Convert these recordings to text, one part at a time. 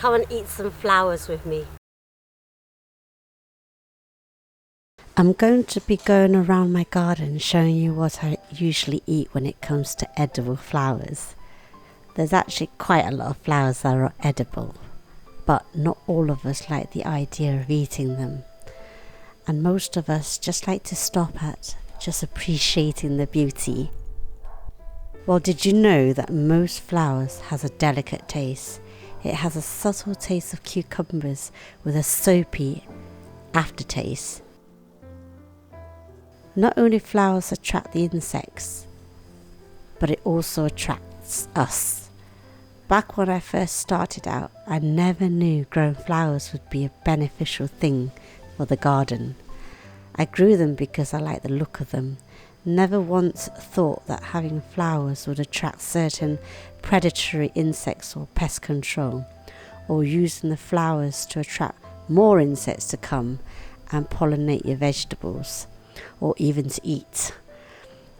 come and eat some flowers with me. I'm going to be going around my garden showing you what I usually eat when it comes to edible flowers. There's actually quite a lot of flowers that are edible, but not all of us like the idea of eating them. And most of us just like to stop at just appreciating the beauty. Well, did you know that most flowers has a delicate taste? It has a subtle taste of cucumbers with a soapy aftertaste. Not only flowers attract the insects, but it also attracts us. Back when I first started out, I never knew growing flowers would be a beneficial thing for the garden. I grew them because I like the look of them. Never once thought that having flowers would attract certain predatory insects or pest control, or using the flowers to attract more insects to come and pollinate your vegetables, or even to eat.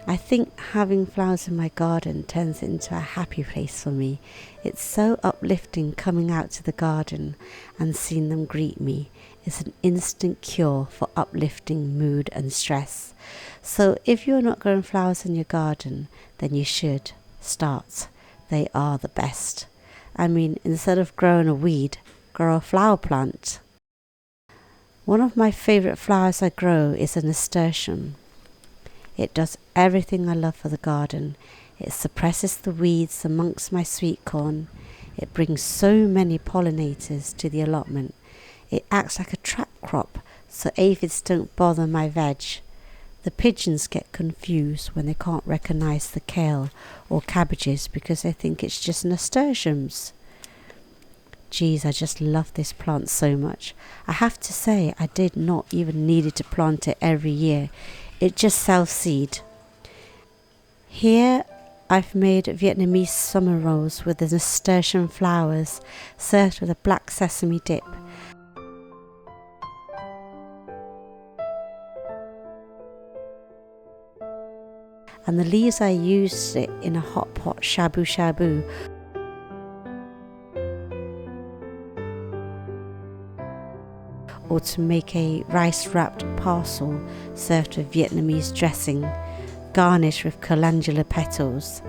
I think having flowers in my garden turns it into a happy place for me. It's so uplifting coming out to the garden and seeing them greet me. It's an instant cure for uplifting mood and stress. So if you're not growing flowers in your garden, then you should start. They are the best. I mean, instead of growing a weed, grow a flower plant. One of my favourite flowers I grow is a nasturtium. It does everything I love for the garden. It suppresses the weeds amongst my sweet corn. It brings so many pollinators to the allotment. It acts like a trap crop, so aphids don't bother my veg. The pigeons get confused when they can't recognise the kale or cabbages because they think it's just nasturtiums. Geez, I just love this plant so much. I have to say, I did not even need to plant it every year. It just self-seed. Here I've made Vietnamese summer rolls with the nasturtium flowers served with a black sesame dip. And the leaves I used it in a hot pot shabu shabu. Or to make a rice-wrapped parcel served with Vietnamese dressing, garnished with calendula petals.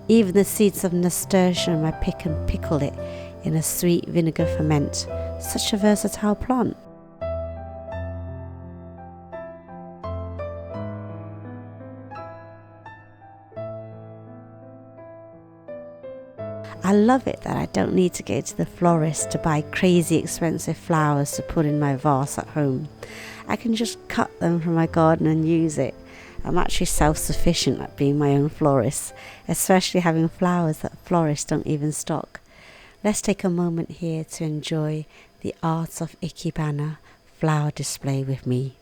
Even the seeds of nasturtium I pick and pickle it in a sweet vinegar ferment. Such a versatile plant. I love it that I don't need to go to the florist to buy crazy expensive flowers to put in my vase at home. I can just cut them from my garden and use it. I'm actually self-sufficient at being my own florist, especially having flowers that florists don't even stock. Let's take a moment here to enjoy the art of Ikebana flower display with me.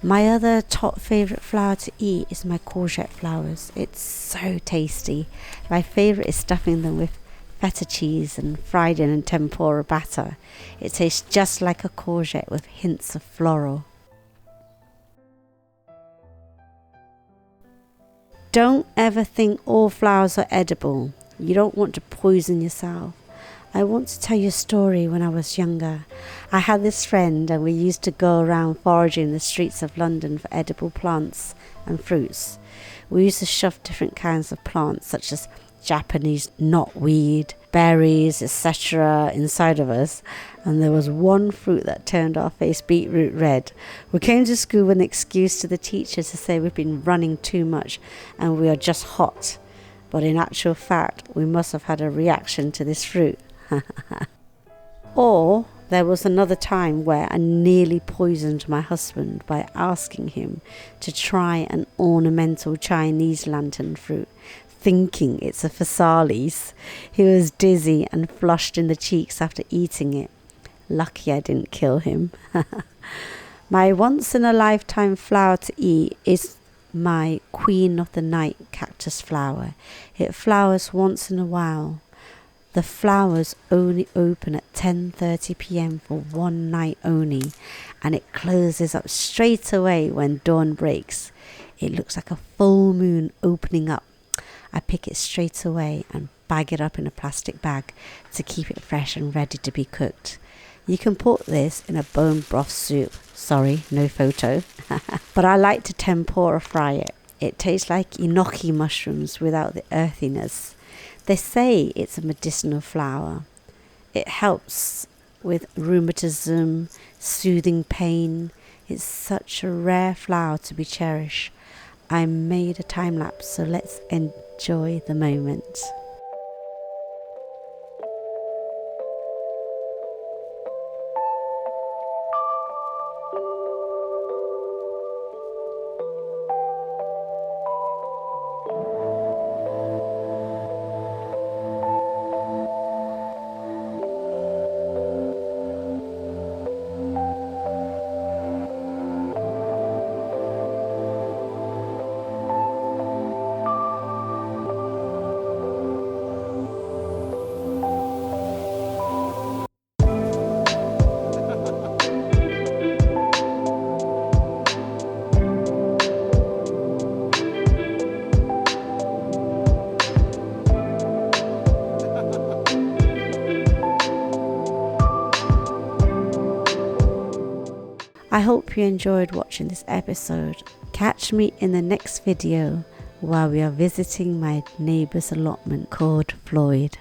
My other top favourite flower to eat is my courgette flowers. It's so tasty. My favourite is stuffing them with feta cheese and fried in tempura batter. It tastes just like a courgette with hints of floral. Don't ever think all flowers are edible. You don't want to poison yourself. I want to tell you a story when I was younger. I had this friend and we used to go around foraging the streets of London for edible plants and fruits. We used to shove different kinds of plants such as Japanese knotweed, berries, etc. inside of us, and there was one fruit that turned our face beetroot red. We came to school with an excuse to the teachers to say we've been running too much and we are just hot, but in actual fact we must have had a reaction to this fruit. Or There was another time where I nearly poisoned my husband by asking him to try an ornamental Chinese lantern fruit, thinking it's a physalis. He was dizzy and flushed in the cheeks after eating it. Lucky I didn't kill him. My once-in-a-lifetime flower to eat is my Queen of the Night cactus flower. It flowers once in a while. The flowers only open at 10:30 p.m. for one night only, and it closes up straight away when dawn breaks. It looks like a full moon opening up. I pick it straight away and bag it up in a plastic bag to keep it fresh and ready to be cooked. You can put this in a bone broth soup. Sorry, no photo. But I like to tempura fry it. It tastes like enoki mushrooms without the earthiness. They say it's a medicinal flower. It helps with rheumatism, soothing pain. It's such a rare flower to be cherished. I made a time lapse, so let's enjoy the moment. I hope you enjoyed watching this episode. Catch me in the next video while we are visiting my neighbour's allotment called Floyd.